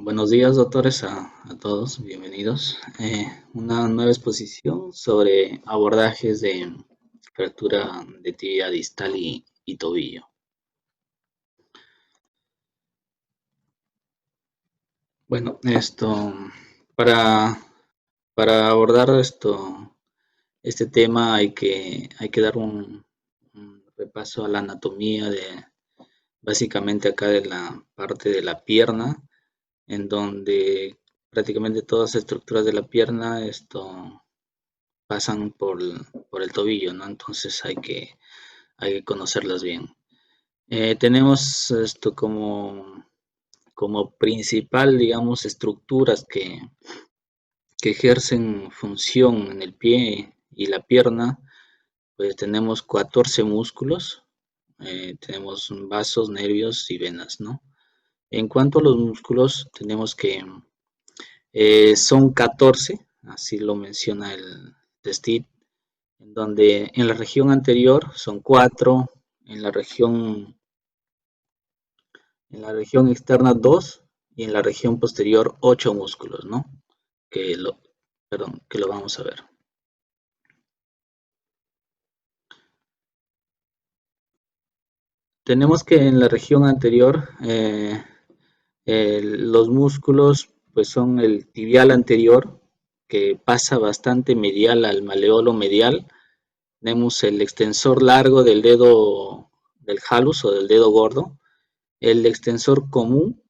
Buenos días, doctores, a todos, bienvenidos. Una nueva exposición sobre abordajes de fractura de tibia distal y tobillo. Bueno, para, para abordar este tema hay que dar un repaso a la anatomía básicamente acá de la parte de la pierna, en donde prácticamente todas las estructuras de la pierna pasan por el tobillo, ¿no? Entonces hay que conocerlas bien. Tenemos esto como principal, digamos, estructuras que ejercen función en el pie y la pierna, pues tenemos 14 músculos, tenemos vasos, nervios y venas, ¿no? En cuanto a los músculos, tenemos que son 14, así lo menciona el TESTIT, en donde en la región anterior son 4, en la región externa 2 y en la región posterior 8 músculos, ¿no? Que lo, que lo vamos a ver. Tenemos que en la región anterior los músculos pues son el tibial anterior, que pasa bastante medial al maleolo medial. Tenemos el extensor largo del dedo del halus o del dedo gordo, el extensor común,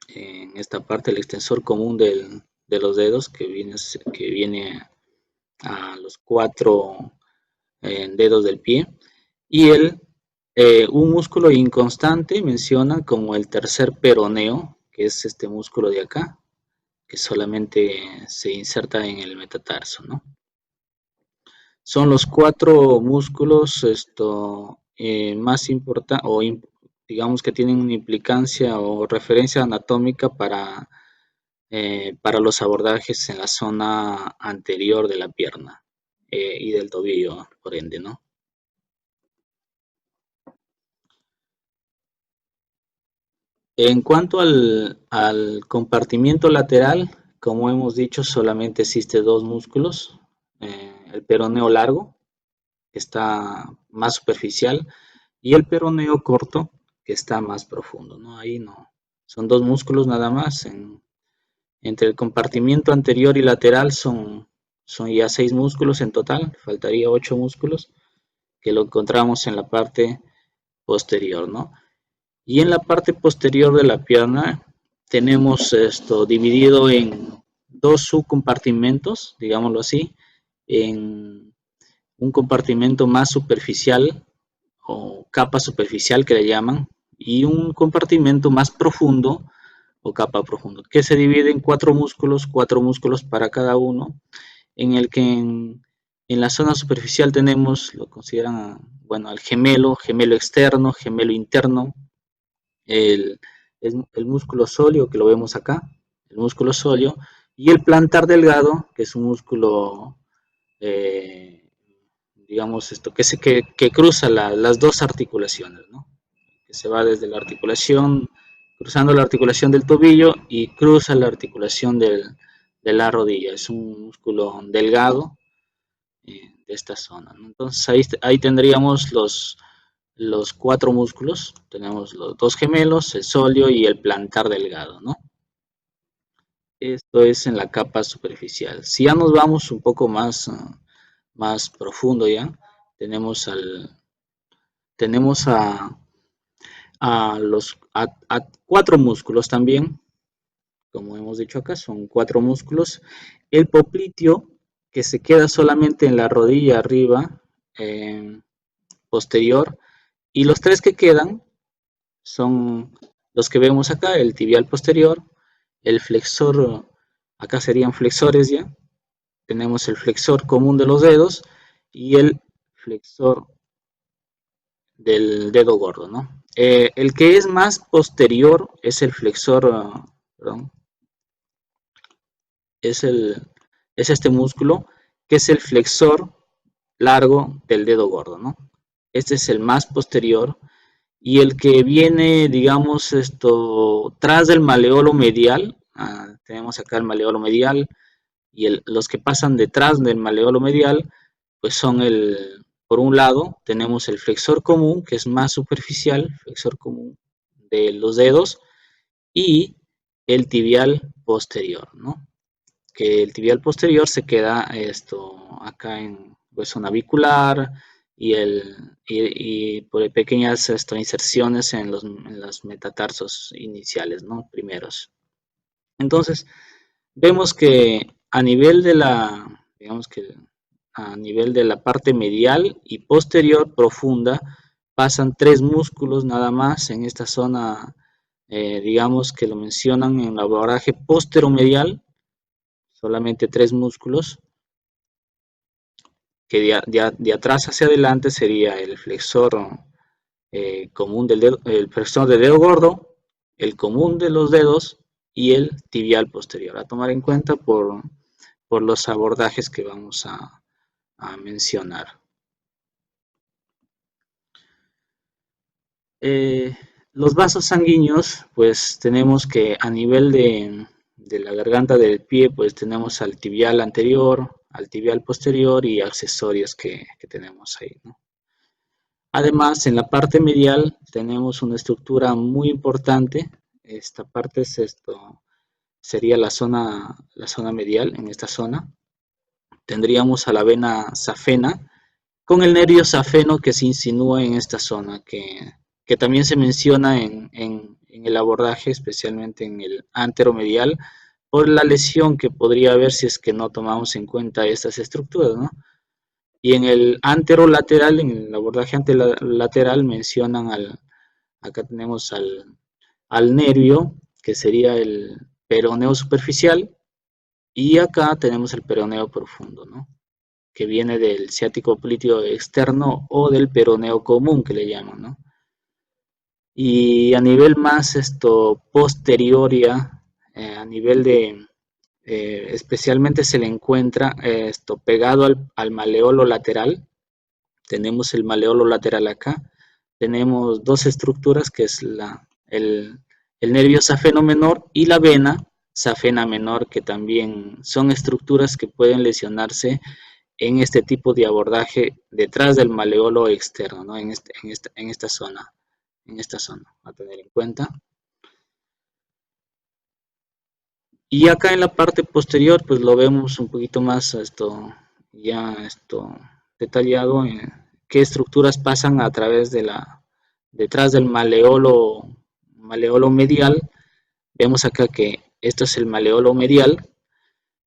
en esta parte el extensor común de los dedos que viene a los 4 dedos del pie, y un músculo inconstante menciona como el tercer peroneo, que es este músculo de acá, que solamente se inserta en el metatarso, ¿no? Son los 4 músculos más importantes, o digamos que tienen una implicancia o referencia anatómica para los abordajes en la zona anterior de la pierna y del tobillo, por ende, ¿no? En cuanto al compartimiento lateral, como hemos dicho, solamente existe 2 músculos, el peroneo largo, que está más superficial, y el peroneo corto, que está más profundo, ¿no? Ahí no, son 2 músculos nada más. Entre el compartimiento anterior y lateral son ya 6 músculos en total, faltaría 8 músculos, que lo encontramos en la parte posterior, ¿no? Y en la parte posterior de la pierna tenemos esto dividido en 2 subcompartimentos, digámoslo así, en un compartimento más superficial o capa superficial que le llaman, y un compartimento más profundo o capa profundo, que se divide en 4 músculos para cada uno, en el que en la zona superficial tenemos, lo consideran, bueno, al gemelo externo, gemelo interno, el, el músculo sóleo, que lo vemos acá, el músculo sóleo, y el plantar delgado, que es un músculo, digamos, que cruza las 2 articulaciones, ¿no? Que se va desde la articulación, cruzando la articulación del tobillo y cruza la articulación de la rodilla. Es un músculo delgado de esta zona, ¿no? Entonces ahí tendríamos los 4 músculos. Tenemos los 2 gemelos, el sóleo y el plantar delgado, ¿no? Esto es en la capa superficial. Si ya nos vamos un poco más profundo ya, tenemos a 4 músculos también, como hemos dicho acá, son 4 músculos. El popliteo, que se queda solamente en la rodilla arriba, posterior, y los 3 que quedan son los que vemos acá: el tibial posterior, el flexor, acá serían flexores ya, tenemos el flexor común de los dedos y el flexor del dedo gordo, ¿no? El que es más posterior es el flexor, perdón, es este músculo, que es el flexor largo del dedo gordo, ¿no? Este es el más posterior, y el que viene, digamos, tras del maleolo medial, tenemos acá el maleolo medial, y los que pasan detrás del maleolo medial, pues son por un lado, tenemos el flexor común, que es más superficial, flexor común de los dedos, y el tibial posterior, ¿no? Que el tibial posterior se queda acá en hueso navicular y por pequeñas inserciones en los metatarsos iniciales, ¿no? Primeros. Entonces, vemos que a nivel de digamos que a nivel de la parte medial y posterior profunda, pasan tres músculos nada más en esta zona, digamos que lo mencionan en el abordaje posteromedial, solamente tres músculos, que de atrás hacia adelante sería el flexor común del dedo, el flexor del dedo gordo, el común de los dedos y el tibial posterior, a tomar en cuenta por los abordajes que vamos a mencionar. Los vasos sanguíneos, pues tenemos que a nivel de la garganta del pie, pues tenemos al tibial anterior, al tibial posterior y accesorios que tenemos ahí, ¿no? Además, en la parte medial tenemos una estructura muy importante. Esta parte sería la zona medial, en esta zona. Tendríamos a la vena safena, con el nervio safeno que se insinúa en esta zona, que también se menciona en el abordaje, especialmente en el anteromedial, por la lesión que podría haber si es que no tomamos en cuenta estas estructuras, ¿no? Y en el anterolateral, en el abordaje anterolateral, mencionan acá tenemos al nervio, que sería el peroneo superficial, y acá tenemos el peroneo profundo, ¿no? Que viene del ciático político externo o del peroneo común, que le llaman, ¿no? Y a nivel más posterioria, a nivel de, especialmente se le encuentra pegado al maleolo lateral. Tenemos el maleolo lateral acá, tenemos dos estructuras que es el nervio safeno menor y la vena safena menor, que también son estructuras que pueden lesionarse en este tipo de abordaje detrás del maleolo externo, ¿no? En esta zona, a tener en cuenta. Y acá en la parte posterior, pues lo vemos un poquito más detallado, qué estructuras pasan a través detrás del maleolo medial. Vemos acá que esto es el maleolo medial,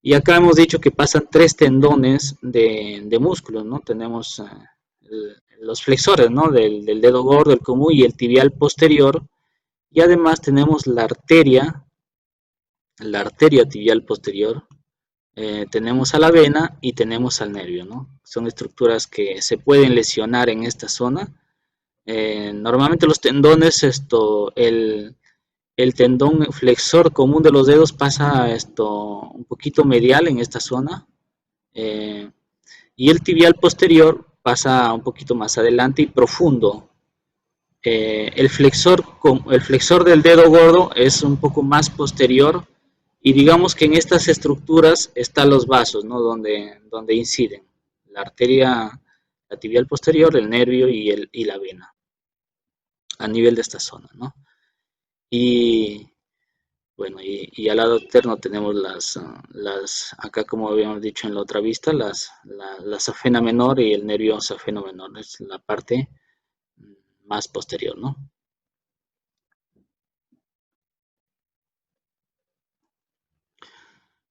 y acá hemos dicho que pasan tres tendones de músculos, ¿no? Tenemos los flexores, ¿no? Del dedo gordo, el común y el tibial posterior, y además tenemos la arteria tibial posterior, tenemos a la vena y tenemos al nervio, ¿no? Son estructuras que se pueden lesionar en esta zona. Normalmente los tendones, el tendón flexor común de los dedos pasa un poquito medial en esta zona, eh, y el tibial posterior pasa un poquito más adelante y profundo. El flexor del dedo gordo es un poco más posterior, y digamos que en estas estructuras están los vasos, ¿no? Donde inciden la arteria, la tibial posterior, el nervio y la vena a nivel de esta zona, ¿no? Y bueno, y al lado externo tenemos acá como habíamos dicho en la otra vista, la safena menor y el nervio safeno menor, es la parte más posterior, ¿no?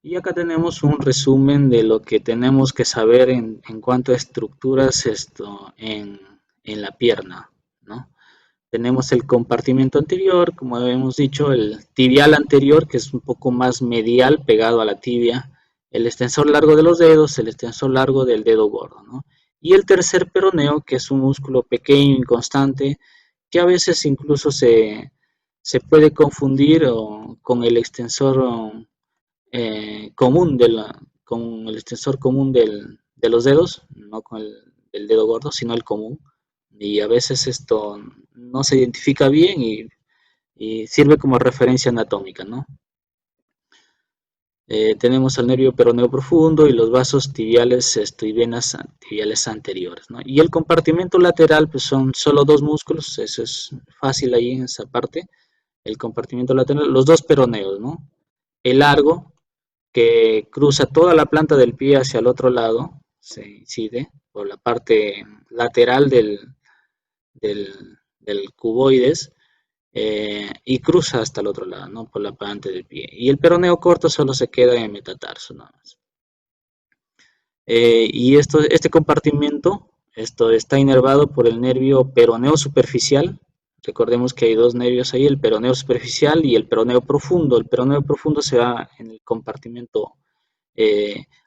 Y acá tenemos un resumen de lo que tenemos que saber en cuanto a estructuras en la pierna, ¿no? Tenemos el compartimiento anterior, como habíamos dicho, el tibial anterior, que es un poco más medial, pegado a la tibia, el extensor largo de los dedos, el extensor largo del dedo gordo, ¿no? Y el tercer peroneo, que es un músculo pequeño, inconstante, que a veces incluso se puede confundir con el extensor común con el extensor común de los dedos, no con el dedo gordo, sino el común. y a veces esto no se identifica bien y sirve como referencia anatómica, ¿no? Tenemos al nervio peroneo profundo y los vasos tibiales y venas tibiales anteriores, ¿no? Y el compartimento lateral, pues son solo dos músculos, eso es fácil ahí en esa parte, el compartimento lateral, los dos peroneos, ¿no? El largo, que cruza toda la planta del pie hacia el otro lado, se incide por la parte lateral del cuboides, y cruza hasta el otro lado, ¿no? Por la parte del pie. Y el peroneo corto solo se queda en el metatarso, nada más. Y este compartimento está inervado por el nervio peroneo superficial. Recordemos que hay dos nervios ahí, el peroneo superficial y el peroneo profundo. El peroneo profundo se da en el compartimento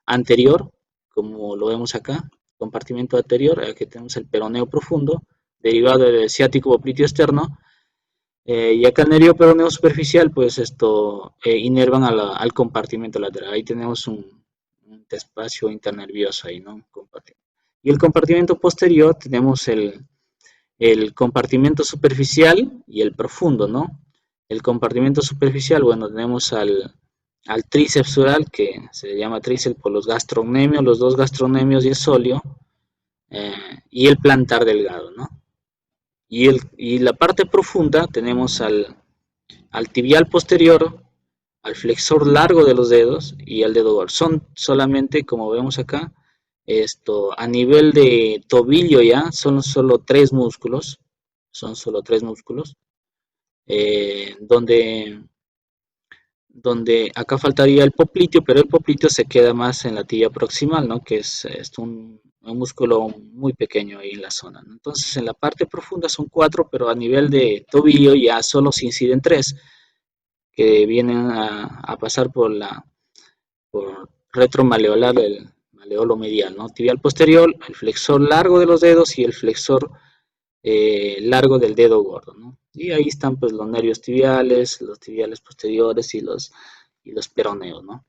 anterior, como lo vemos acá, compartimento anterior, aquí tenemos el peroneo profundo, derivado del ciático popliteo externo, y acá el nervio peroneo superficial, pues inervan al compartimento lateral. Ahí tenemos un espacio internervioso ahí, ¿no? Y el compartimento posterior tenemos el compartimento superficial y el profundo, ¿no? El compartimento superficial, bueno, tenemos al tríceps sural, que se llama tríceps por los gastrocnemios, los dos gastrocnemios y el sóleo, y el plantar delgado, ¿no? Y la parte profunda tenemos al tibial posterior, al flexor largo de los dedos y al dedo gordo. Son solamente, como vemos acá, a nivel de tobillo ya, son solo tres músculos, donde acá faltaría el popliteo, pero el popliteo se queda más en la tibia proximal, ¿no? Que es un músculo muy pequeño ahí en la zona, ¿no? Entonces en la parte profunda son cuatro, pero a nivel de tobillo ya solo se inciden tres, que vienen a pasar por retromaleolar, el maleolo medial, ¿no? Tibial posterior, el flexor largo de los dedos y el flexor largo del dedo gordo, ¿no? Y ahí están pues los tibiales posteriores y los peroneos, ¿no?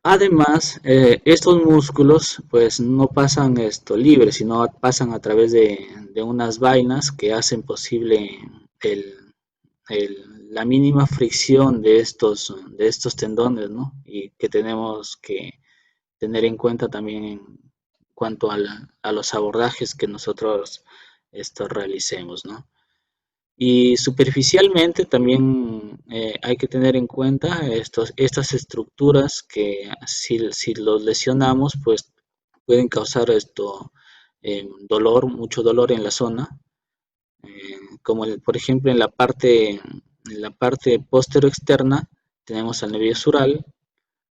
Además, estos músculos pues no pasan libres, sino pasan a través de unas vainas que hacen posible el, la mínima fricción de estos tendones, ¿no? Y que tenemos que tener en cuenta también en cuanto a los abordajes que nosotros realicemos, ¿no? Y superficialmente también hay que tener en cuenta estas estructuras que si los lesionamos, pues pueden causar dolor, mucho dolor en la zona, como por ejemplo en la parte postero externa tenemos al nervio sural,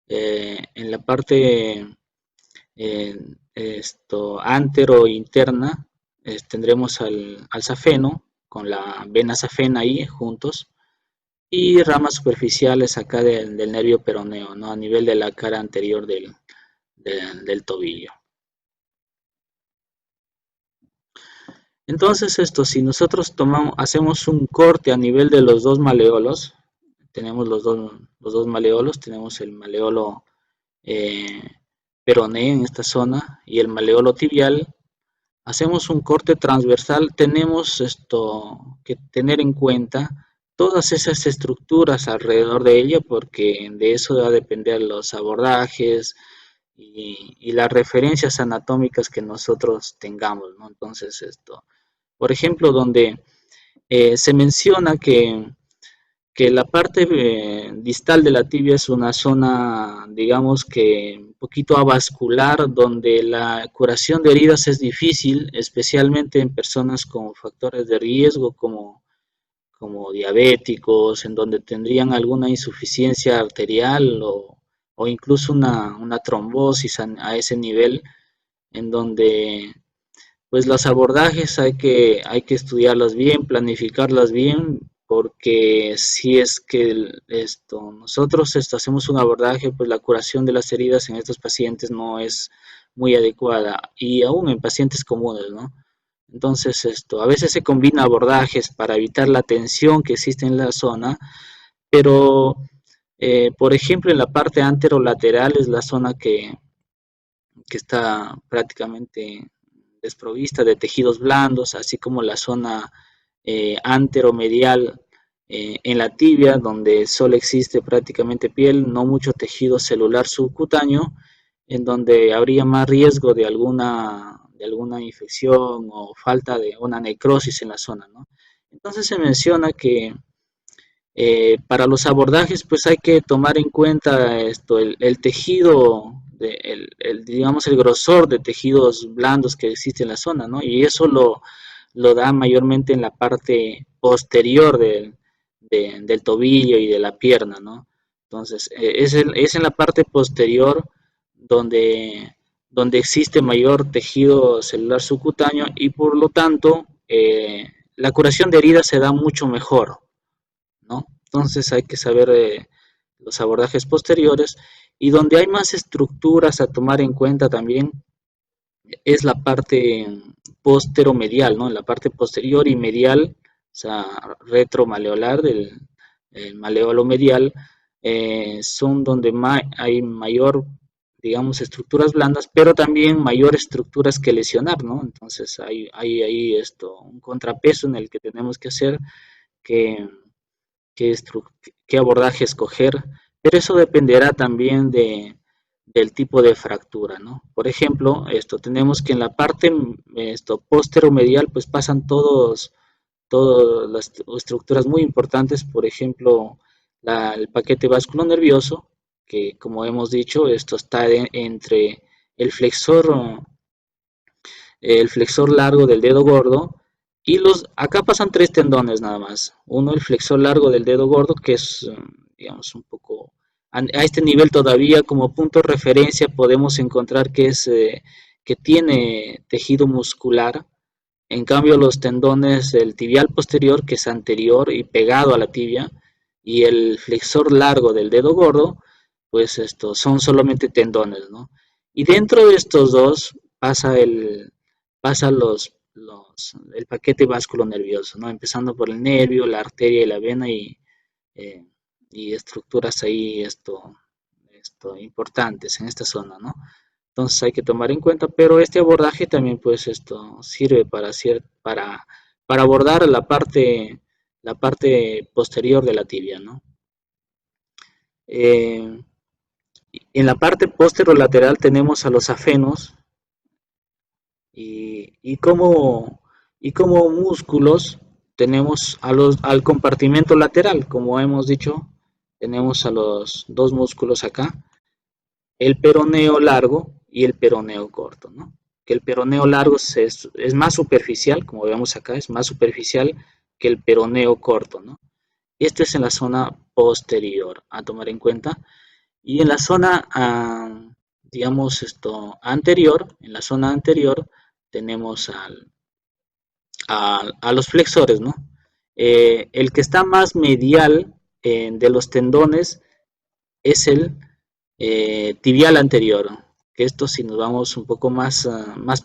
en la parte antero interna tendremos al safeno con la vena safena ahí juntos y ramas superficiales acá del nervio peroneo, ¿no? A nivel de la cara anterior del tobillo. Entonces si nosotros hacemos un corte a nivel de los dos maleolos, tenemos los dos maleolos, tenemos el maleolo eh, peroneo en esta zona y el maleolo tibial, hacemos un corte transversal, tenemos que tener en cuenta todas esas estructuras alrededor de ella, porque de eso va a depender los abordajes y las referencias anatómicas que nosotros tengamos, ¿no? Entonces, por ejemplo, donde se menciona que la parte distal de la tibia es una zona, digamos que un poquito avascular, donde la curación de heridas es difícil, especialmente en personas con factores de riesgo como diabéticos, en donde tendrían alguna insuficiencia arterial o incluso una trombosis a ese nivel, en donde pues los abordajes hay que estudiarlas bien, planificarlas bien, porque si es que nosotros hacemos un abordaje, pues la curación de las heridas en estos pacientes no es muy adecuada y aún en pacientes comunes, ¿no? Entonces a veces se combina abordajes para evitar la tensión que existe en la zona, pero por ejemplo en la parte anterolateral es la zona que que está prácticamente desprovista de tejidos blandos, así como la zona anteromedial en la tibia, donde solo existe prácticamente piel, no mucho tejido celular subcutáneo, en donde habría más riesgo de alguna infección o falta de una necrosis en la zona, ¿no? Entonces se menciona que para los abordajes, pues hay que tomar en cuenta el tejido, digamos, el grosor de tejidos blandos que existe en la zona, ¿no? Y eso lo da mayormente en la parte posterior del tobillo y de la pierna, ¿no? Entonces, es en la parte posterior donde, donde existe mayor tejido celular subcutáneo y por lo tanto la curación de heridas se da mucho mejor, ¿no? Entonces hay que saber los abordajes posteriores y donde hay más estructuras a tomar en cuenta también es la parte posteromedial, ¿no? La parte posterior y medial, o sea, retromaleolar del maleolo medial, son donde hay mayor, digamos, estructuras blandas, pero también mayor estructuras que lesionar, ¿no? Entonces hay ahí un contrapeso en el que tenemos que hacer que qué, qué abordaje escoger, pero eso dependerá también del tipo de fractura, ¿no? Por ejemplo, tenemos que en la parte posteromedial pues pasan todas las estructuras muy importantes, por ejemplo, el paquete nervioso, que como hemos dicho, esto está entre el flexor, el flexor largo del dedo gordo y acá pasan tres tendones nada más. Uno, el flexor largo del dedo gordo, que es, digamos, un poco, a este nivel todavía como punto de referencia podemos encontrar que tiene tejido muscular. En cambio, los tendones del tibial posterior, que es anterior y pegado a la tibia, y el flexor largo del dedo gordo, pues estos son solamente tendones, ¿no? Y dentro de estos dos pasa el paquete nervioso, ¿no? Empezando por el nervio, la arteria y la vena eh, y estructuras ahí importantes en esta zona, ¿no? Entonces hay que tomar en cuenta, pero este abordaje también pues sirve para abordar la parte posterior de la tibia, ¿no? Eh, en la parte posterolateral tenemos a los afenos y como músculos tenemos al compartimento lateral, como hemos dicho, tenemos a los dos músculos acá, el peroneo largo y el peroneo corto, ¿no? Que el peroneo largo es más superficial, como vemos acá, es más superficial que el peroneo corto, ¿no? Este es en la zona posterior a tomar en cuenta. Y en la zona, digamos, anterior, en la zona anterior tenemos a los flexores, ¿no? El que está más medial de los tendones es el tibial anterior, que esto si nos vamos un poco más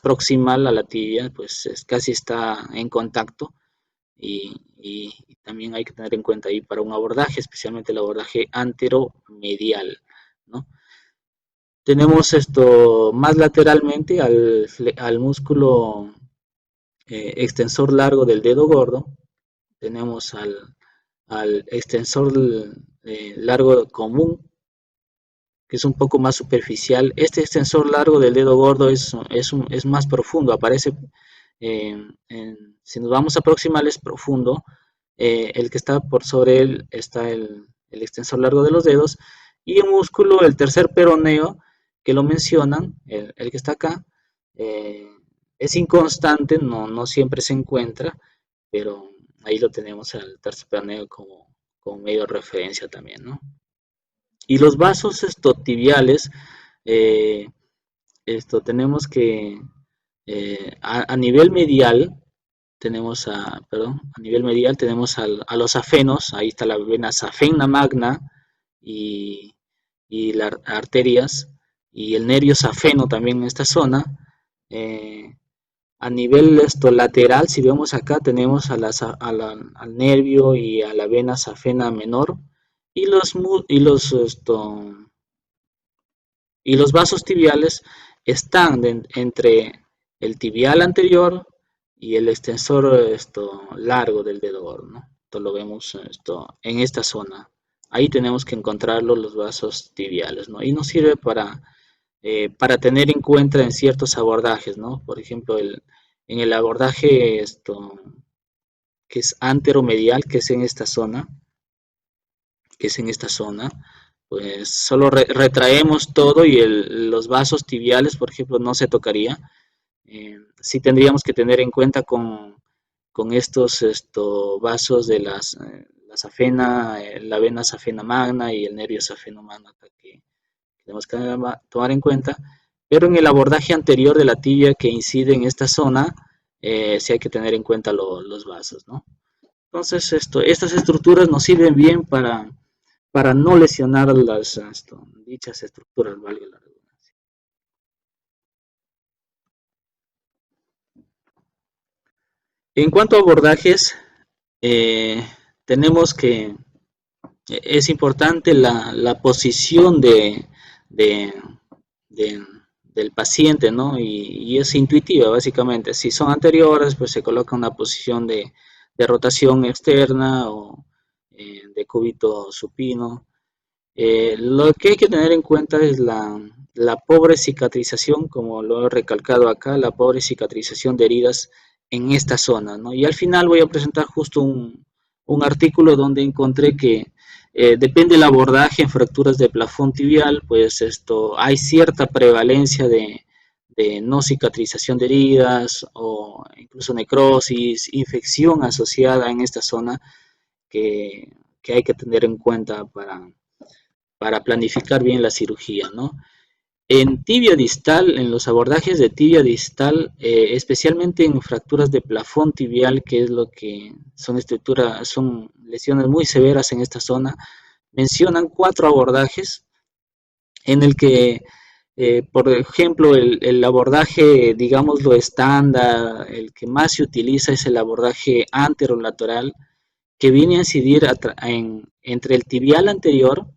proximal a la tibia, pues casi está en contacto y también hay que tener en cuenta ahí para un abordaje, especialmente el abordaje anteromedial, ¿no? Tenemos esto más lateralmente al músculo extensor largo del dedo gordo, tenemos al extensor largo común, que es un poco más superficial. Este extensor largo del dedo gordo es más profundo, aparece, si nos vamos a aproximar es profundo, el que está por sobre él está el extensor largo de los dedos, y el músculo, el tercer peroneo, que lo mencionan, el que está acá, eh, es inconstante, no siempre se encuentra, pero ahí lo tenemos al tercer peroneo como medio de referencia también, ¿no? Y los vasos tibiales, eh, tenemos que a nivel medial a nivel medial tenemos a los afenos, ahí está la vena safena magna y, y las arterias y el nervio safeno también en esta zona. Eh, a nivel lateral, si vemos acá, tenemos al nervio y a la vena safena menor y los vasos tibiales están entre el tibial anterior y el extensor largo del dedo gordo, ¿no? Esto lo vemos en esta zona. Ahí tenemos que encontrarlo los vasos tibiales, ¿no? Y nos sirve para tener en cuenta en ciertos abordajes, ¿no? Por ejemplo, en el abordaje que es anteromedial, que es en esta zona, pues solo retraemos todo y los vasos tibiales, por ejemplo, no se tocaría. Sí tendríamos que tener en cuenta con estos vasos de la safena, la vena safena magna y el nervio safeno magna que tenemos que tomar en cuenta. Pero en el abordaje anterior de la tibia que incide en esta zona, sí hay que tener en cuenta los vasos, ¿no? Entonces, estas estructuras nos sirven bien para no lesionar dichas estructuras, valga la redundancia. En cuanto a abordajes, eh, tenemos que, es importante la posición de, de, del paciente, ¿no? Y es intuitiva, básicamente. Si son anteriores, pues se coloca una posición de rotación externa o de cúbito supino. Lo que hay que tener en cuenta es la pobre cicatrización, como lo he recalcado acá, la pobre cicatrización de heridas en esta zona, ¿no? Y al final voy a presentar justo un artículo donde encontré que depende del abordaje en fracturas de plafón tibial, pues hay cierta prevalencia de no cicatrización de heridas o incluso necrosis, infección asociada en esta zona que hay que tener en cuenta para planificar bien la cirugía, ¿no? En tibia distal, en los abordajes de tibia distal, especialmente en fracturas de plafón tibial, que es lo que son lesiones muy severas en esta zona, mencionan 4 abordajes en el que, por ejemplo, el abordaje, digámoslo, estándar, el que más se utiliza es el abordaje anterolateral, que viene a incidir entre el tibial anterior,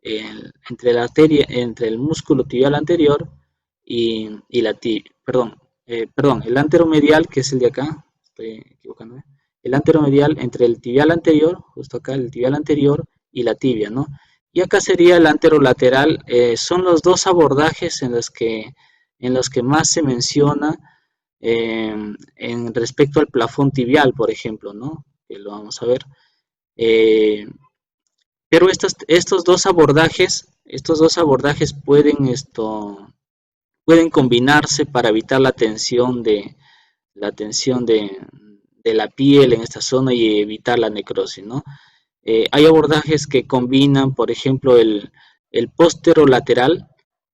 entre el músculo tibial anterior y la tibia, perdón, el anteromedial, que es el de acá, estoy equivocando, el anteromedial entre el tibial anterior, justo acá, el tibial anterior y la tibia, ¿no? Y acá sería el anterolateral, son los dos abordajes en los que más se menciona en respecto al plafón tibial, por ejemplo, ¿no? Que lo vamos a ver. Eh, pero estos dos abordajes pueden combinarse para evitar la tensión de la piel en esta zona y evitar la necrosis, ¿no? Hay abordajes que combinan, por ejemplo, el póstero-lateral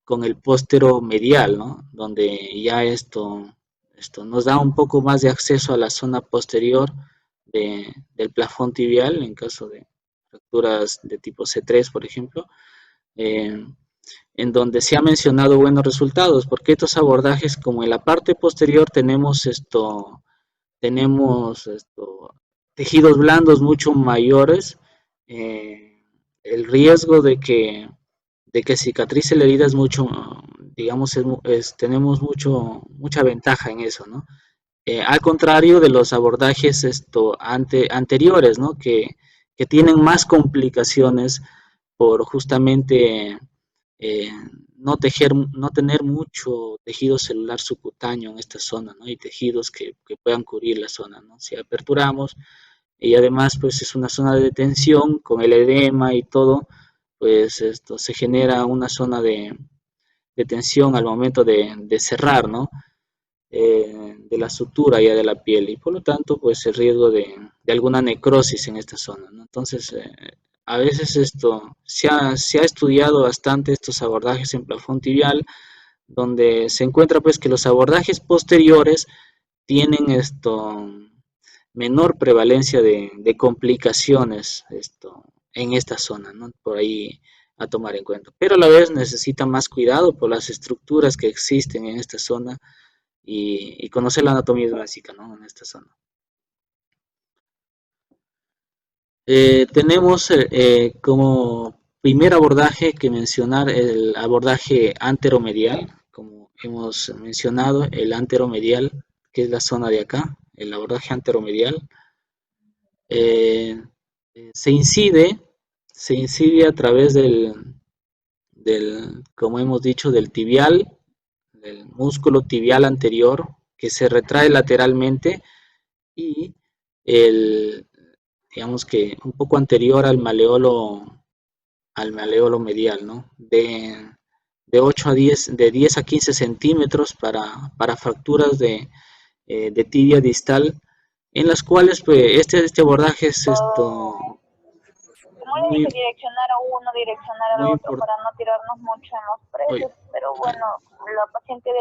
con el póstero-medial, ¿no? Donde ya esto nos da un poco más de acceso a la zona posterior del plafón tibial en caso de fracturas de tipo C3, por ejemplo, eh, en donde se ha mencionado buenos resultados, porque estos abordajes, como en la parte posterior tenemos tejidos blandos mucho mayores, el riesgo de que cicatrice la herida es mucho, digamos, tenemos mucha ventaja en eso, ¿no? Al contrario de los abordajes anteriores, ¿no? Que tienen más complicaciones por justamente eh, no tener mucho tejido celular subcutáneo en esta zona, ¿no? Y tejidos que puedan cubrir la zona, ¿no? Si aperturamos y además pues es una zona de tensión con el edema y todo, pues esto se genera una zona de tensión al momento de cerrar, ¿no? De la sutura ya de la piel y por lo tanto pues el riesgo de alguna necrosis en esta zona, ¿no? Entonces a veces se ha estudiado bastante estos abordajes en plafón tibial donde se encuentra pues que los abordajes posteriores tienen menor prevalencia de complicaciones en esta zona, ¿no? Por ahí a tomar en cuenta, pero a la vez necesita más cuidado por las estructuras que existen en esta zona y conocer la anatomía básica, ¿no? En esta zona. Tenemos como primer abordaje que mencionar el abordaje anteromedial, como hemos mencionado, el anteromedial, que es la zona de acá, el abordaje anteromedial. Eh, se incide, se incide a través como hemos dicho, del tibial, del músculo tibial anterior, que se retrae lateralmente, y el, digamos que un poco anterior al maleolo medial, ¿no? De 8 a 10, de 10 a 15 centímetros para fracturas de tibia distal, en las cuales pues, este abordaje es Como le muy, dije, direccionar a uno, direccionar al muy otro importante. para no tirarnos mucho en los precios, pero bueno, la paciente de...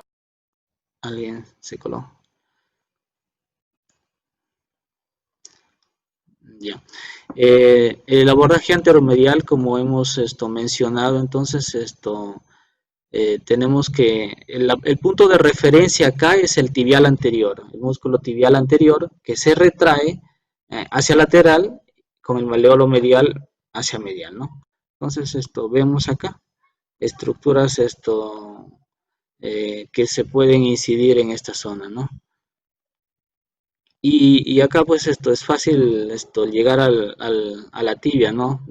Alguien se coló. Ya. El abordaje anteromedial, como hemos mencionado, entonces tenemos que el punto de referencia acá es el tibial anterior, el músculo tibial anterior que se retrae hacia lateral con el maleolo medial hacia medial, ¿no? Entonces vemos acá estructuras que se pueden incidir en esta zona, ¿no? Y acá pues es fácil llegar a la tibia, ¿no?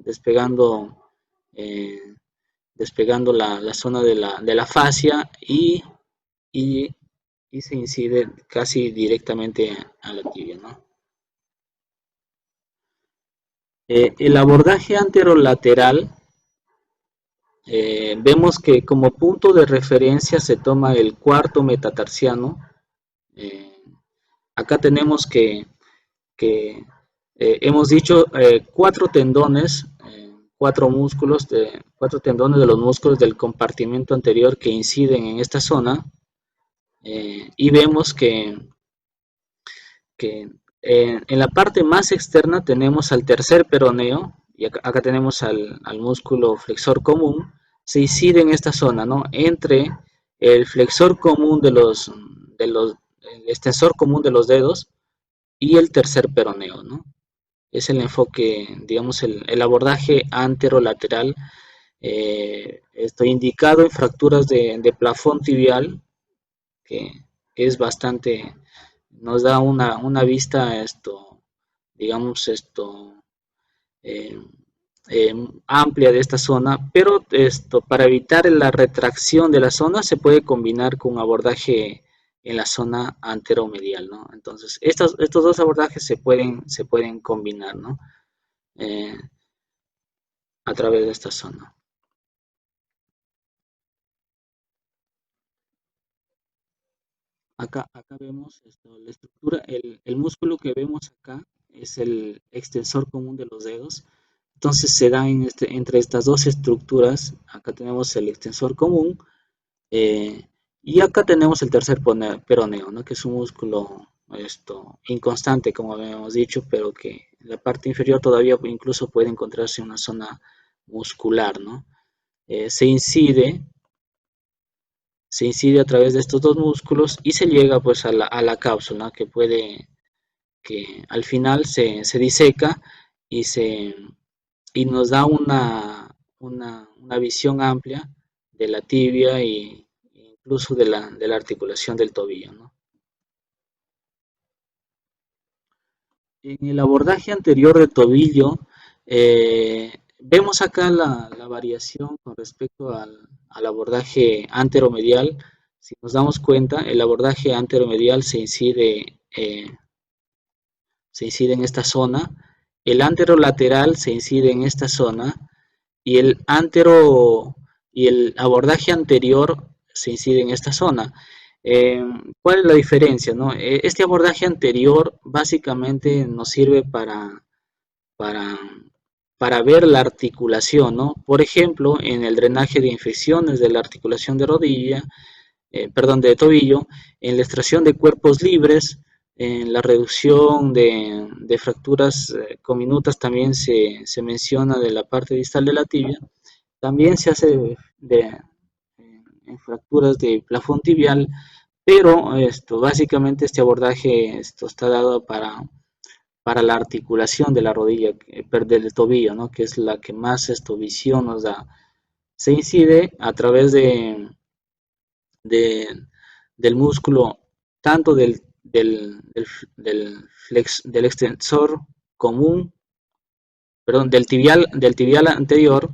Eh, despegando la zona de la fascia y, y se incide casi directamente a la tibia, ¿no? El abordaje anterolateral, vemos que como punto de referencia se toma el cuarto metatarsiano. Eh, Acá tenemos que hemos dicho cuatro tendones, cuatro tendones de los músculos del compartimento anterior que inciden en esta zona, y vemos que en la parte más externa tenemos al tercer peroneo, y acá tenemos al músculo flexor común. Se incide en esta zona, ¿no? Entre el flexor común el extensor común de los dedos y el tercer peroneo, ¿no? Es el enfoque, digamos, el abordaje anterolateral, estoy indicado en fracturas de plafón tibial, que es bastante, nos da una vista, digamos, eh, amplia de esta zona, pero para evitar la retracción de la zona se puede combinar con un abordaje en la zona anteromedial, ¿no? Entonces, estos dos abordajes se pueden combinar, ¿no? Eh, a través de esta zona. Acá vemos la estructura, el músculo que vemos acá es el extensor común de los dedos. Entonces se da entre estas dos estructuras. Acá tenemos el extensor común, y acá tenemos el tercer peroneo, ¿no? Que es un músculo inconstante, como habíamos dicho, pero que en la parte inferior todavía incluso puede encontrarse una zona muscular, ¿no? Se incide a través de estos dos músculos y se llega pues a la cápsula, que al final se diseca y, y nos da una visión amplia de la tibia e incluso de la articulación del tobillo, ¿no? En el abordaje anterior de tobillo, vemos acá la variación con respecto al abordaje anteromedial. Si nos damos cuenta, el abordaje anteromedial se incide en esta zona, el anterolateral se incide en esta zona, y el abordaje anterior se incide en esta zona. Eh, ¿Cuál es la diferencia, no? Este abordaje anterior básicamente nos sirve para, para ver la articulación, ¿no? Por ejemplo, en el drenaje de infecciones de la articulación de rodilla, perdón, de tobillo, en la extracción de cuerpos libres, en la reducción de fracturas cominutas también se menciona de la parte distal de la tibia. También se hace en fracturas de plafón tibial, pero básicamente este abordaje está dado para la articulación de la rodilla, del tobillo, ¿no? Que es la que más visión nos da. Se incide a través de, del músculo, tanto del extensor común, perdón, del tibial anterior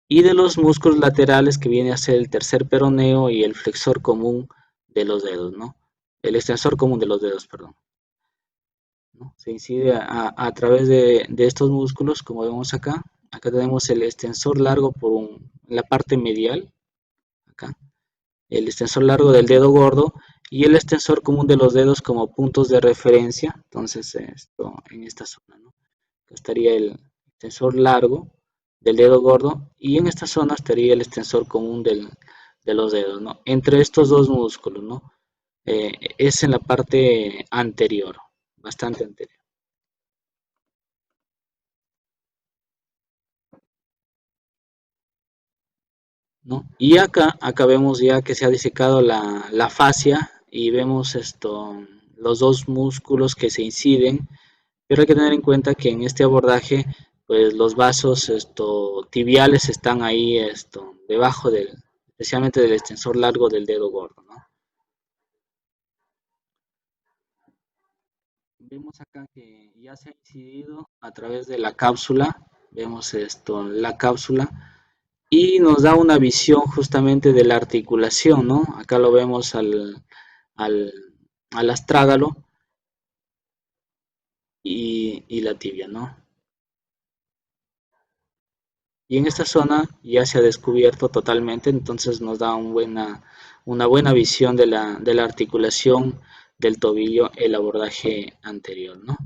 y de los músculos laterales que viene a ser el tercer peroneo y el flexor común de los dedos, ¿no? El extensor común de los dedos, perdón, ¿no? Se incide a través de estos músculos, como vemos acá. Acá tenemos el extensor largo la parte medial, acá, el extensor largo del dedo gordo y el extensor común de los dedos como puntos de referencia. Entonces, esto en esta zona, ¿no? Acá estaría el extensor largo del dedo gordo y en esta zona estaría el extensor común de los dedos, ¿no? Entre estos dos músculos, ¿no? Es en la parte anterior, bastante anterior, ¿no? Y acá vemos ya que se ha disecado la fascia y vemos los dos músculos que se inciden, pero hay que tener en cuenta que en este abordaje, pues los vasos tibiales están ahí debajo especialmente del extensor largo del dedo gordo, ¿no? Vemos acá que ya se ha incidido a través de la cápsula, vemos la cápsula y nos da una visión justamente de la articulación, ¿no? Acá lo vemos al, al astrágalo y la tibia, ¿no? Y en esta zona ya se ha descubierto totalmente, entonces nos da una buena visión de la articulación del tobillo, el abordaje anterior, ¿no?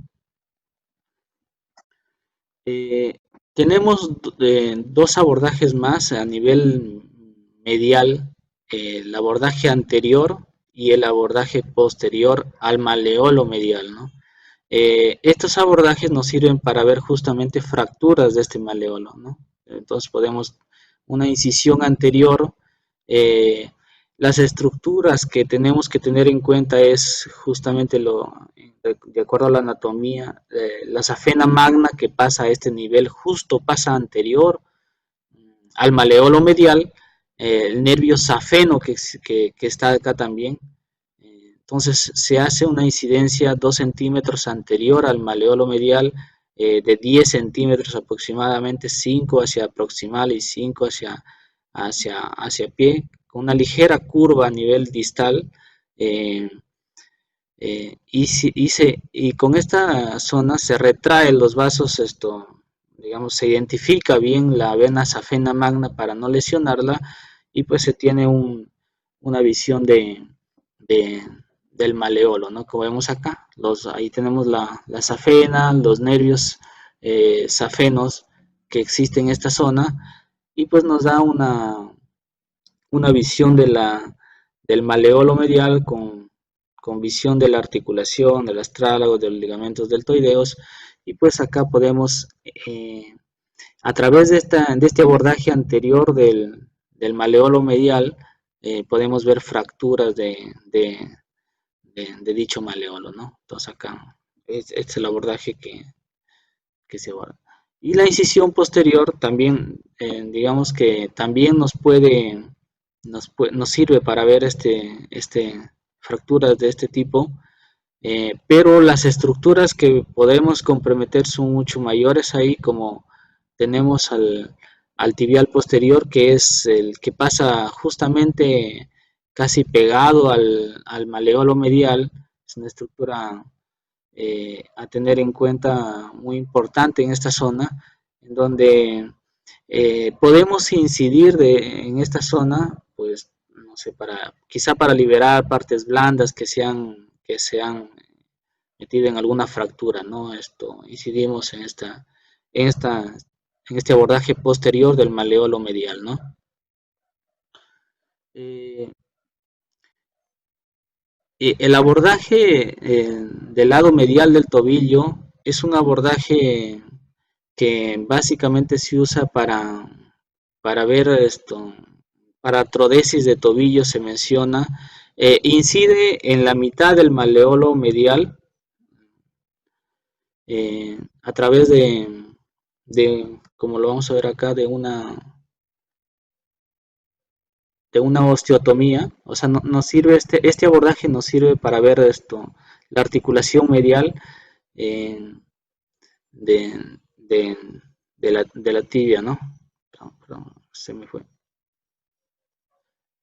Eh, tenemos dos abordajes más a nivel medial, el abordaje anterior y el abordaje posterior al maleolo medial, ¿no? Estos abordajes nos sirven para ver justamente fracturas de este maleolo, ¿no? Entonces podemos, una incisión anterior, eh, las estructuras que tenemos que tener en cuenta es justamente de acuerdo a la anatomía, la safena magna que pasa a este nivel, justo pasa anterior al maleolo medial, el nervio safeno que está acá también. Entonces se hace una incidencia 2 centímetros anterior al maleolo medial, de 10 centímetros aproximadamente, 5 hacia proximal y 5 hacia pie, con una ligera curva a nivel distal. Eh, y con esta zona se retraen los vasos, digamos, se identifica bien la vena safena magna para no lesionarla y pues se tiene una visión de, del maleolo, ¿no? Como vemos acá, ahí tenemos la safena, los nervios safenos que existen en esta zona y pues nos da una visión del maleolo medial con visión de la articulación, del astrálago, de los ligamentos deltoideos, y pues acá podemos, a través de este abordaje anterior del maleolo medial, podemos ver fracturas de dicho maleolo, ¿no? Entonces acá este es el abordaje que se aborda. Y la incisión posterior también, digamos que también nos sirve para ver fracturas de este tipo, pero las estructuras que podemos comprometer son mucho mayores ahí, como tenemos al tibial posterior, que es el que pasa justamente casi pegado al maleolo medial, es una estructura a tener en cuenta muy importante en esta zona, en donde podemos incidir en esta zona, pues, no sé, quizá para liberar partes blandas que se han metido en alguna fractura, ¿no? Incidimos en esta, en este abordaje posterior del maleolo medial, ¿no? Eh, el abordaje del lado medial del tobillo es un abordaje que básicamente se usa para ver para artrodesis de tobillo se menciona, incide en la mitad del maleolo medial a través como lo vamos a ver acá, de una osteotomía, o sea, nos sirve este abordaje nos sirve para ver la articulación medial eh, de, de, de la tibia, ¿no? Perdón, se me fue.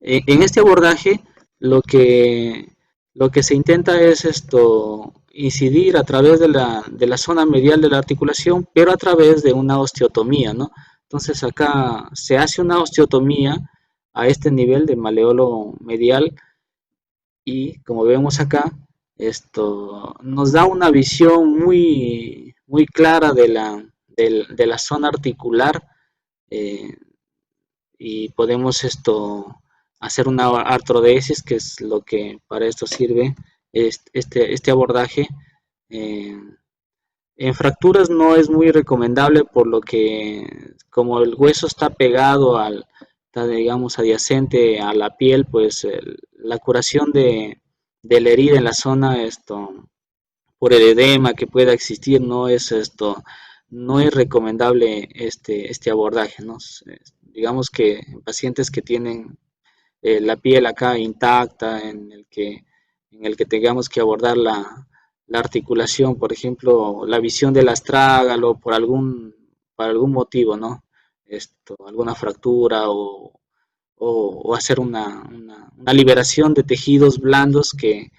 En este abordaje lo que, lo que se intenta es incidir a través de la zona medial de la articulación, pero a través de una osteotomía, ¿no? Entonces acá se hace una osteotomía a este nivel de maleolo medial y como vemos acá, esto nos da una visión muy clara de la zona articular eh, y podemos hacer una artrodesis, que es lo que para esto sirve este abordaje. Eh, en fracturas no es muy recomendable por lo que como el hueso está pegado está, digamos, adyacente a la piel, pues la curación de la herida en la zona, por el edema que pueda existir, no es recomendable este abordaje, ¿no? Digamos que en pacientes que tienen la piel acá intacta, en el que tengamos que abordar la articulación, por ejemplo, la visión del astrágalo por algún motivo, ¿no? Alguna fractura o hacer una liberación de tejidos blandos que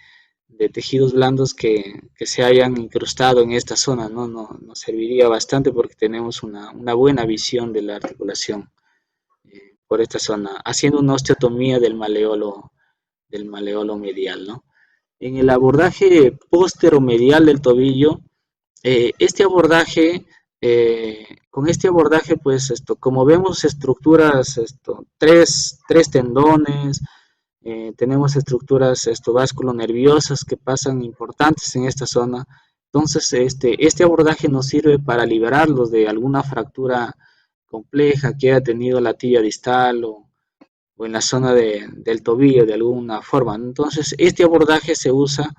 se hayan incrustado en esta zona, ¿no? Nos serviría bastante porque tenemos una buena visión de la articulación por esta zona, haciendo una osteotomía del maleolo medial, ¿no? En el abordaje póstero-medial del tobillo, este abordaje, con este abordaje, pues como vemos estructuras, tres tendones, tenemos estructuras nerviosas que pasan importantes en esta zona. Entonces, este abordaje nos sirve para liberarlos de alguna fractura compleja que haya tenido la tibia distal o en la zona del tobillo de alguna forma. Entonces, este abordaje se usa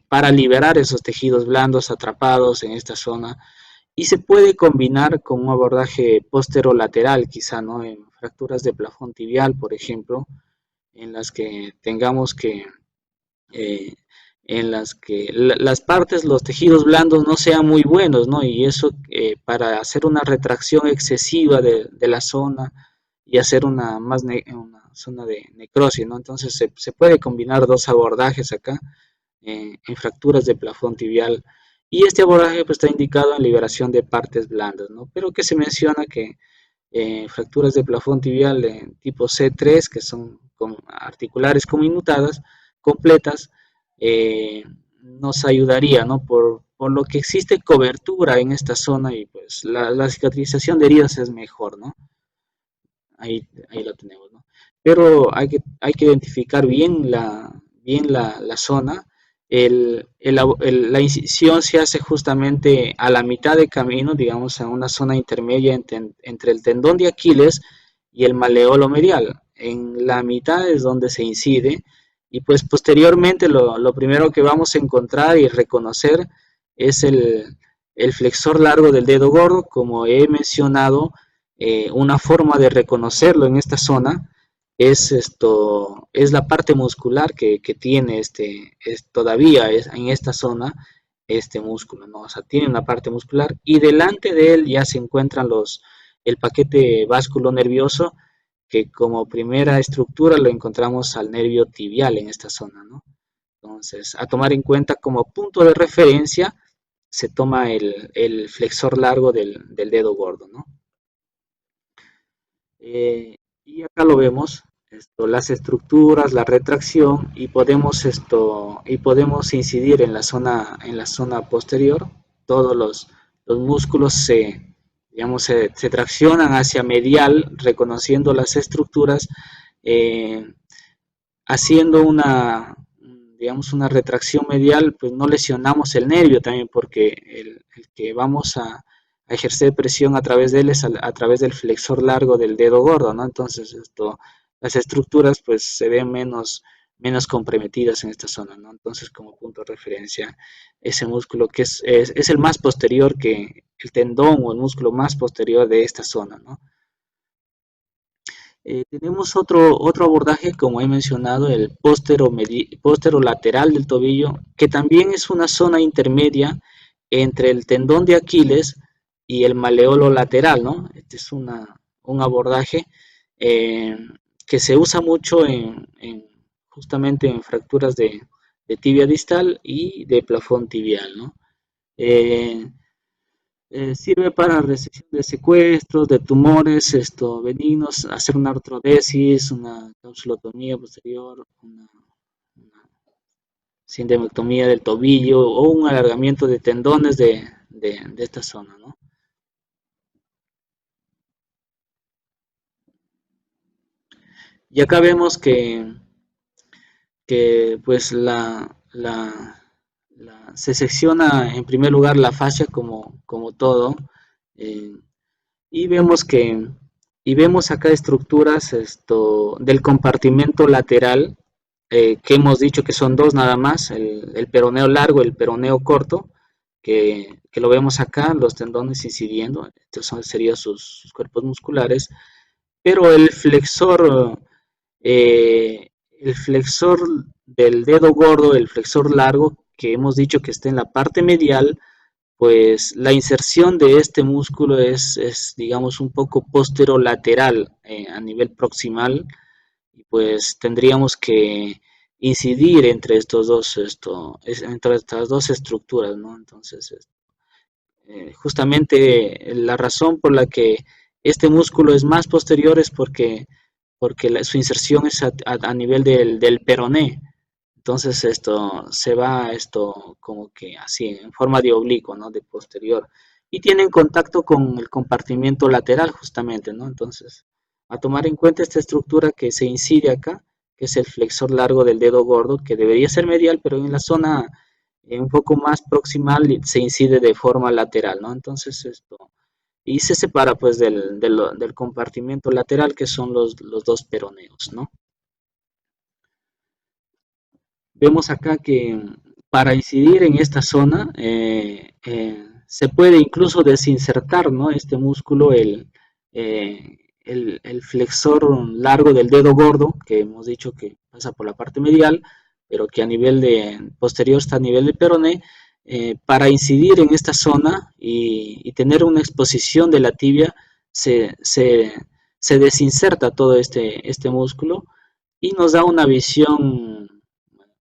para liberar esos tejidos blandos atrapados en esta zona y se puede combinar con un abordaje posterolateral, quizá, ¿no? En fracturas de plafón tibial, por ejemplo, en las que tengamos eh, en las que las partes, los tejidos blandos no sean muy buenos, ¿no? Y eso para hacer una retracción excesiva de la zona y hacer una zona de necrosis, ¿no? Entonces se puede combinar dos abordajes acá en fracturas de plafón tibial y este abordaje pues, está indicado en liberación de partes blandas, ¿no? Pero que se menciona que fracturas de plafón tibial en tipo C3, que son con articulares cominutadas, completas, nos ayudaría, ¿no? Por lo que existe cobertura en esta zona y pues la cicatrización de heridas es mejor, ¿no? Ahí lo tenemos, ¿no? Pero hay que identificar bien la zona. La incisión se hace justamente a la mitad de camino, digamos, en una zona intermedia entre el tendón de Aquiles y el maleolo medial. En la mitad es donde se incide y pues posteriormente lo primero que vamos a encontrar y reconocer es el flexor largo del dedo gordo, como he mencionado, una forma de reconocerlo en esta zona es la parte muscular que tiene todavía en esta zona este músculo, ¿no? O sea, tiene una parte muscular y delante de él ya se encuentran el paquete vasculo nervioso que como primera estructura lo encontramos al nervio tibial en esta zona, ¿no? Entonces, a tomar en cuenta como punto de referencia se toma el flexor largo del dedo gordo, ¿no? Y acá lo vemos, las estructuras, la retracción y podemos incidir en en la zona posterior. Todos los músculos digamos, se traccionan hacia medial, reconociendo las estructuras, eh, haciendo digamos, una retracción medial, pues no lesionamos el nervio también, porque el que vamos a ejercer presión a través de él es a través del flexor largo del dedo gordo, ¿no? Entonces, las estructuras pues se ven menos comprometidas en esta zona, ¿no? Entonces, como punto de referencia, ese músculo que es el más posterior que el tendón o el músculo más posterior de esta zona, ¿no? Tenemos otro abordaje, como he mencionado, el póstero-lateral del tobillo, que también es una zona intermedia entre el tendón de Aquiles y el maleolo lateral, ¿no? Este es un abordaje eh, que se usa mucho justamente en fracturas de tibia distal y de plafón tibial, ¿no? Eh, Sirve para resección de secuestros, de tumores benignos, hacer una artrodesis, una capsulotomía posterior, una sindemectomía del tobillo o un alargamiento de tendones de esta zona, ¿no? Y acá vemos que pues se secciona en primer lugar la fascia como todo, eh, y vemos y vemos acá estructuras del compartimento lateral, que hemos dicho que son dos nada más, el peroneo largo y el peroneo corto, que lo vemos acá, los tendones incidiendo, estos serían sus cuerpos musculares, pero el flexor del dedo gordo, el flexor largo, que hemos dicho que está en la parte medial, pues la inserción de este músculo digamos, un poco posterolateral a nivel proximal, y pues tendríamos que incidir entre entre estas dos estructuras, ¿no? Entonces, justamente la razón por la que este músculo es más posterior es porque su inserción es a nivel del peroné. Entonces esto se va como que así, en forma de oblicuo, ¿no? De posterior. Y tienen contacto con el compartimiento lateral justamente, ¿no? Entonces, a tomar en cuenta esta estructura que se incide acá, que es el flexor largo del dedo gordo, que debería ser medial, pero en la zona un poco más proximal se incide de forma lateral, ¿no? Entonces y se separa pues del compartimiento lateral, que son los dos peroneos, ¿no? Vemos acá que para incidir en esta zona se puede incluso desinsertar, ¿no? Este músculo, el flexor largo del dedo gordo, que hemos dicho que pasa por la parte medial, pero que a nivel posterior está a nivel de peroné, para incidir en esta zona y tener una exposición de la tibia, se, se, se desinserta todo este músculo y nos da una visión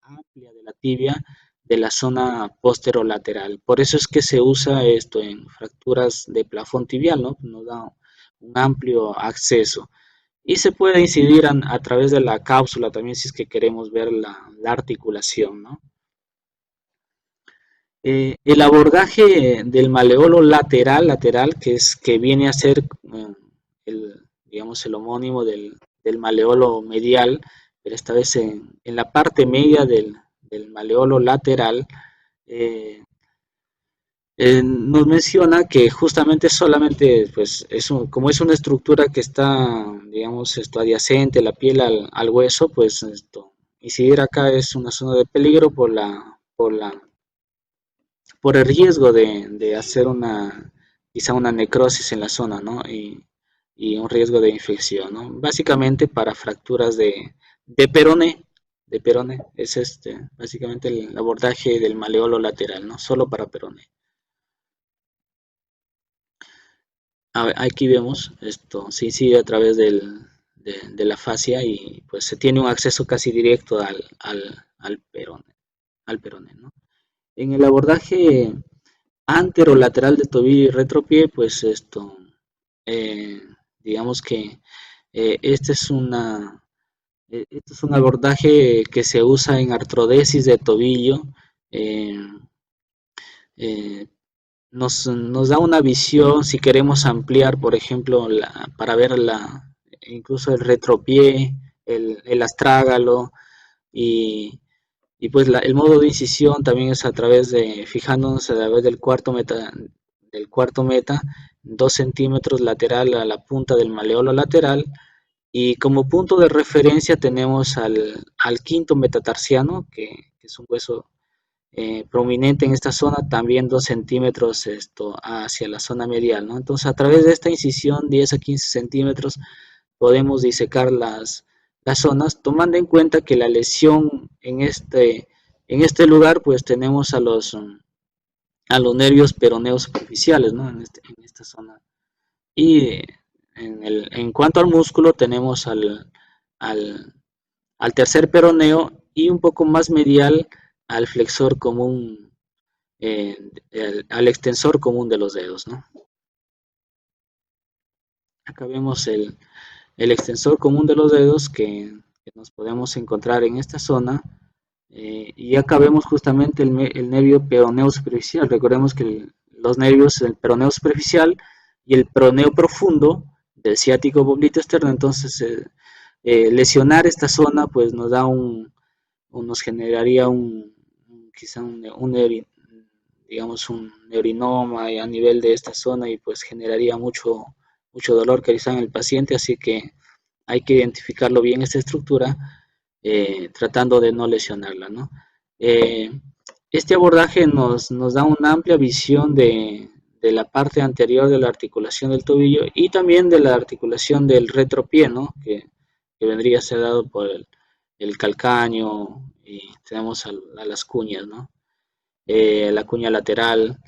amplia de la tibia de la zona posterolateral. Por eso es que se usa esto en fracturas de plafón tibial, ¿no? Nos da un amplio acceso. Y se puede incidir a través de la cápsula también si es que queremos ver la articulación, ¿no? El abordaje del maleolo lateral, que viene a ser digamos, el homónimo del maleolo medial, pero esta vez en la parte media del maleolo lateral, eh, nos menciona que justamente solamente, pues, como es una estructura que está, digamos, adyacente la piel al hueso, pues, incidir acá es una zona de peligro por el riesgo de hacer quizá una necrosis en la zona, ¿no? Y un riesgo de infección, ¿no? Básicamente para fracturas de peroné, es básicamente el abordaje del maleolo lateral, ¿no? Solo para peroné. Aquí vemos, esto se incide a través de la fascia y pues se tiene un acceso casi directo al peroné, ¿no? En el abordaje anterolateral de tobillo y retropié, pues eh, digamos que este este es un abordaje que se usa en artrodesis de tobillo. eh, eh, nos da una visión, si queremos ampliar, por ejemplo, para ver incluso el retropié, el astrágalo, y, y pues el modo de incisión también es a través fijándonos a través del cuarto meta, 2 centímetros lateral a la punta del maleolo lateral, y como punto de referencia tenemos al quinto metatarsiano, que es un hueso prominente en esta zona, también 2 centímetros hacia la zona medial, ¿no? Entonces, a través de esta incisión, 10 a 15 centímetros, podemos disecar las zonas, tomando en cuenta que la lesión en este lugar, pues tenemos a los nervios peroneos superficiales, ¿no? En esta zona. Y en cuanto al músculo, tenemos al, al tercer peroneo y un poco más medial al flexor común, al extensor común de los dedos, ¿no? Acá vemos el extensor común de los dedos que nos podemos encontrar en esta zona. Y acá vemos justamente el nervio peroneo superficial. Recordemos que los nervios, el peroneo superficial y el peroneo profundo del ciático oblito externo, entonces lesionar esta zona pues nos da nos generaría quizá digamos un neurinoma a nivel de esta zona y pues generaría mucho dolor quizá en el paciente, así que hay que identificarlo bien esta estructura, tratando de no lesionarla, ¿no? Eh, este abordaje nos da una amplia visión de la parte anterior de la articulación del tobillo y también de la articulación del retropié, ¿no? Que vendría a ser dado por el calcáneo y tenemos a las cuñas, ¿no? La cuña lateral.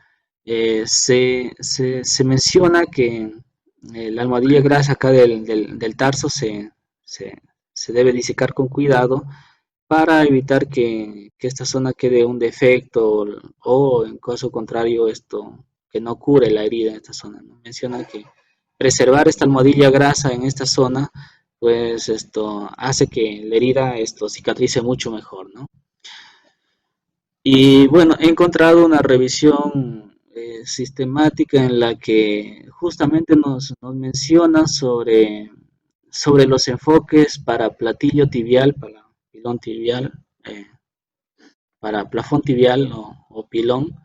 Se menciona que la almohadilla grasa acá del tarso se, se debe disecar con cuidado para evitar que esta zona quede un defecto o en caso contrario esto que no cure la herida en esta zona, ¿no? Menciona que preservar esta almohadilla grasa en esta zona pues esto hace que la herida esto cicatrice mucho mejor, ¿no? Y bueno, he encontrado una revisión sistemática en la que justamente nos menciona sobre los enfoques para platillo tibial, para pilón tibial, para plafón tibial o pilón,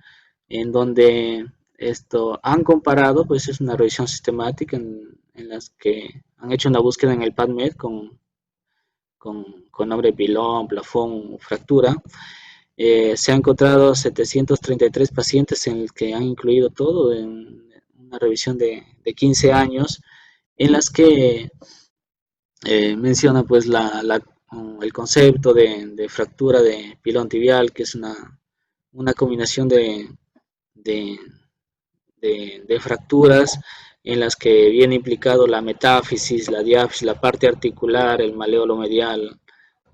en donde esto han comparado, pues es una revisión sistemática en las que han hecho una búsqueda en el PubMed con nombre pilón, plafón, fractura. Se han encontrado 733 pacientes en el que han incluido todo en una revisión de 15 años, en las que menciona pues el concepto de fractura de pilón tibial, que es una combinación de, de fracturas en las que viene implicado la metáfisis, la diáfisis, la parte articular, el maleolo medial,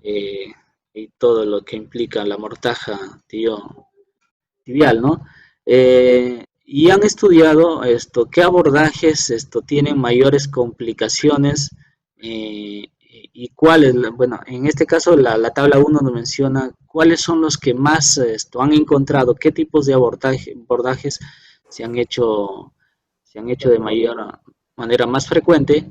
eh, y todo lo que implica la mortaja tibial, ¿no? Y han estudiado qué abordajes tienen mayores complicaciones, y cuáles, bueno, en este caso la tabla 1 nos menciona cuáles son los que más han encontrado, qué tipos de abordajes se han hecho, se han hecho de mayor manera más frecuente,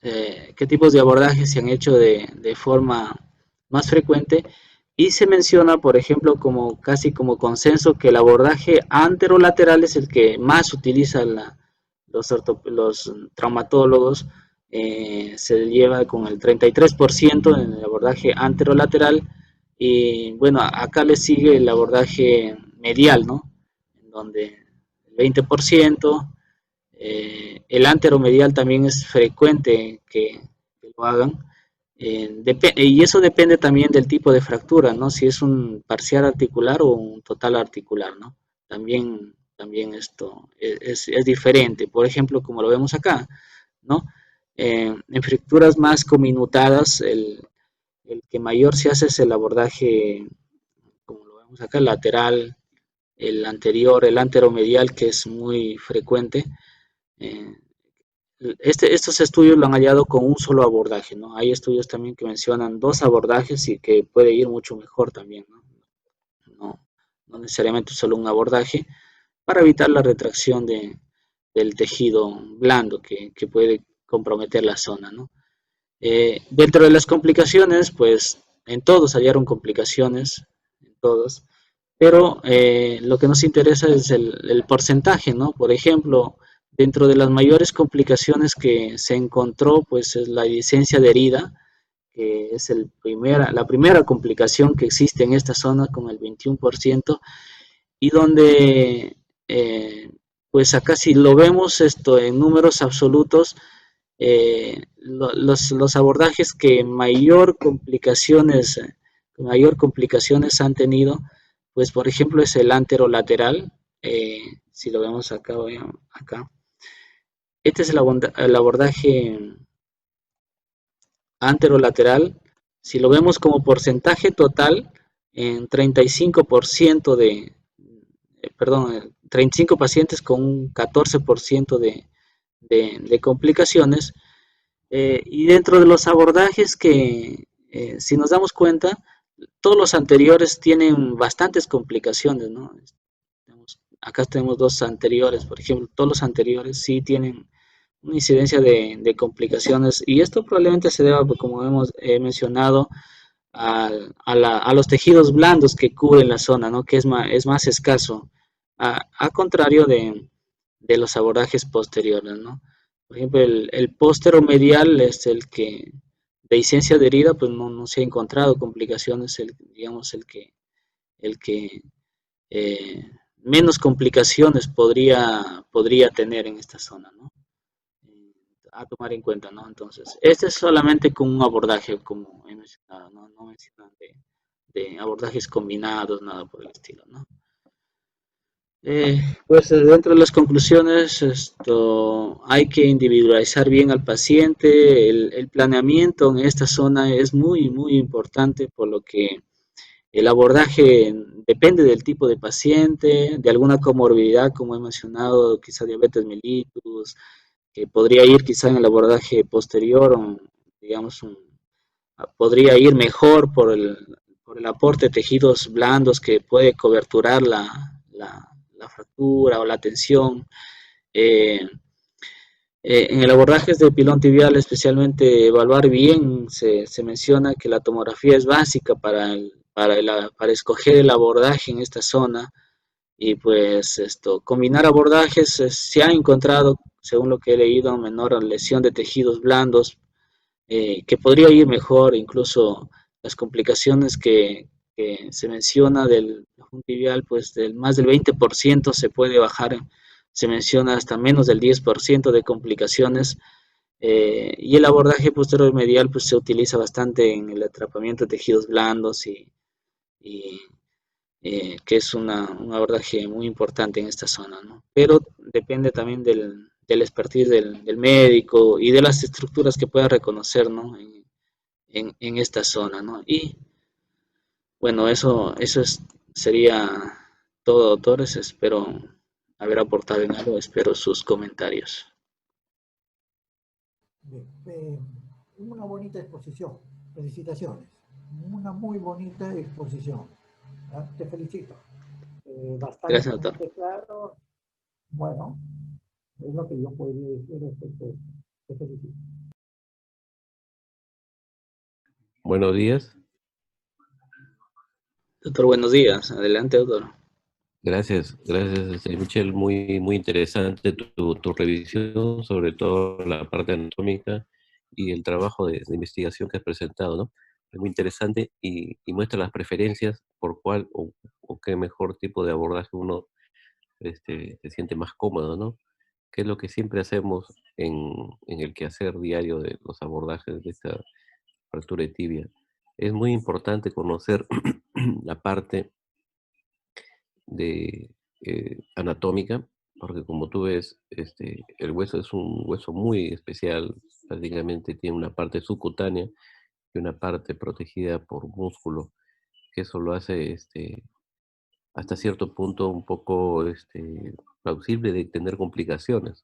qué tipos de abordajes se han hecho de forma más frecuente, y se menciona, por ejemplo, como casi como consenso que el abordaje anterolateral es el que más utiliza los traumatólogos. Se lleva con el 33% en el abordaje anterolateral, y bueno, acá le sigue el abordaje medial, ¿no? En donde el 20%. El anteromedial también es frecuente que lo hagan, y eso depende también del tipo de fractura, ¿no? Si es un parcial articular o un total articular, ¿no? También esto es diferente, por ejemplo, como lo vemos acá, ¿no? En fracturas más cominutadas, el que mayor se hace es el abordaje, como lo vemos acá, lateral, el anterior, el anteromedial, que es muy frecuente. Eh, Estos estudios lo han hallado con un solo abordaje, ¿no? Hay estudios también que mencionan dos abordajes y que puede ir mucho mejor también, ¿no? No, no necesariamente solo un abordaje, para evitar la retracción del tejido blando que puede comprometer la zona, ¿no? Dentro de las complicaciones, pues en todos hallaron complicaciones, en todos, pero lo que nos interesa es el porcentaje, ¿no? Por ejemplo, dentro de las mayores complicaciones que se encontró, pues es la licencia de herida, que es la primera complicación que existe en esta zona con el 21%, y donde pues acá si lo vemos esto en números absolutos, los abordajes que mayor complicaciones han tenido, pues por ejemplo es el anterolateral, si lo vemos acá, acá. Este es el abordaje anterolateral. Si lo vemos como porcentaje total, en 35% perdón, 35 pacientes con un 14% de complicaciones. Y dentro de los abordajes que, si nos damos cuenta, todos los anteriores tienen bastantes complicaciones, ¿no? Acá tenemos dos anteriores, por ejemplo, todos los anteriores sí tienen una incidencia de complicaciones y esto probablemente se deba, como hemos mencionado, a los tejidos blandos que cubren la zona, ¿no? Que es más escaso, a contrario de los abordajes posteriores, ¿no? Por ejemplo, el póstero-medial es el que, de incidencia adherida, pues no se ha encontrado complicaciones, digamos, el que menos complicaciones podría tener en esta zona, ¿no? A tomar en cuenta, ¿no? Entonces, este es solamente con un abordaje, como he mencionado, ¿no? No mencionan de abordajes combinados, nada por el estilo, ¿no? Pues dentro de las conclusiones, esto, hay que individualizar bien al paciente, el planeamiento en esta zona es muy importante, por lo que el abordaje depende del tipo de paciente, de alguna comorbilidad, como he mencionado, quizá diabetes mellitus, que podría ir quizá en el abordaje posterior, o, digamos, podría ir mejor por el aporte de tejidos blandos que puede coberturar la fractura o la tensión. Eh, en el abordaje de pilón tibial, especialmente evaluar bien, se menciona que la tomografía es básica para escoger el abordaje en esta zona y pues esto, combinar abordajes, se ha encontrado, según lo que he leído, menor lesión de tejidos blandos, que podría ir mejor, incluso las complicaciones que se menciona del tibial, pues del más del 20% se puede bajar, se menciona hasta menos del 10% de complicaciones, y el abordaje posterior medial pues se utiliza bastante en el atrapamiento de tejidos blandos y que es un abordaje muy importante en esta zona, ¿no? Pero depende también del expertise del médico y de las estructuras que pueda reconocer, ¿no? En esta zona, ¿no? Y bueno, sería todo, doctores. Espero haber aportado en algo, espero sus comentarios. Una bonita exposición. Felicitaciones. Una muy bonita exposición. Te felicito. Gracias, doctor. Bastante claro. Bueno, es lo que yo podría decir respecto a esto. Te felicito. Buenos días. Doctor, buenos días. Adelante, doctor. Gracias, Michelle. Muy interesante tu revisión, sobre todo la parte anatómica y el trabajo de investigación que has presentado, ¿no? Es muy interesante y muestra las preferencias por cuál o qué mejor tipo de abordaje uno se siente más cómodo, ¿no? Que es lo que siempre hacemos en el quehacer diario de los abordajes de esta fractura de tibia. Es muy importante conocer la parte de anatómica, porque como tú ves, el hueso es un hueso muy especial, prácticamente tiene una parte subcutánea y una parte protegida por músculo, que eso lo hace hasta cierto punto un poco plausible de tener complicaciones,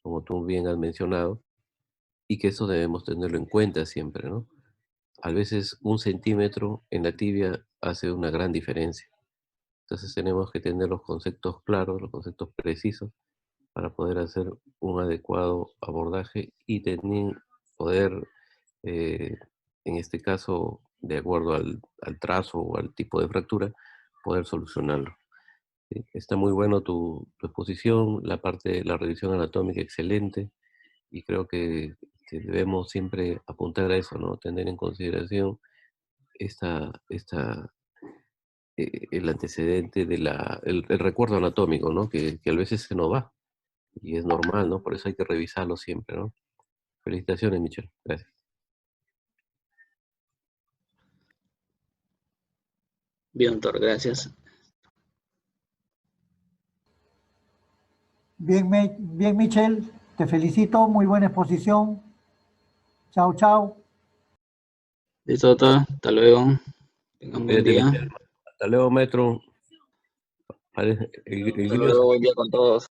como tú bien has mencionado, y que eso debemos tenerlo en cuenta siempre, ¿no? A veces 1 centímetro en la tibia hace una gran diferencia. Entonces tenemos que tener los conceptos claros, los conceptos precisos para poder hacer un adecuado abordaje y poder, eh, en este caso, de acuerdo al trazo o al tipo de fractura, poder solucionarlo. ¿Sí? Está muy bueno tu exposición, la parte de la revisión anatómica excelente y creo que debemos siempre apuntar a eso, ¿no? Tener en consideración esta el antecedente el recuerdo anatómico, ¿no? Que a veces se nos va. Y es normal, ¿no? Por eso hay que revisarlo siempre, ¿no? Felicitaciones, Michelle. Gracias. Bien, doctor, gracias. Bien, bien, Michelle, te felicito, muy buena exposición. Chao, chao. Listo, doctor. Hasta luego. Tenga un buen Cuídate, día. Michelle. Hasta luego, maestro. El Hasta grillo luego, buen día con todos.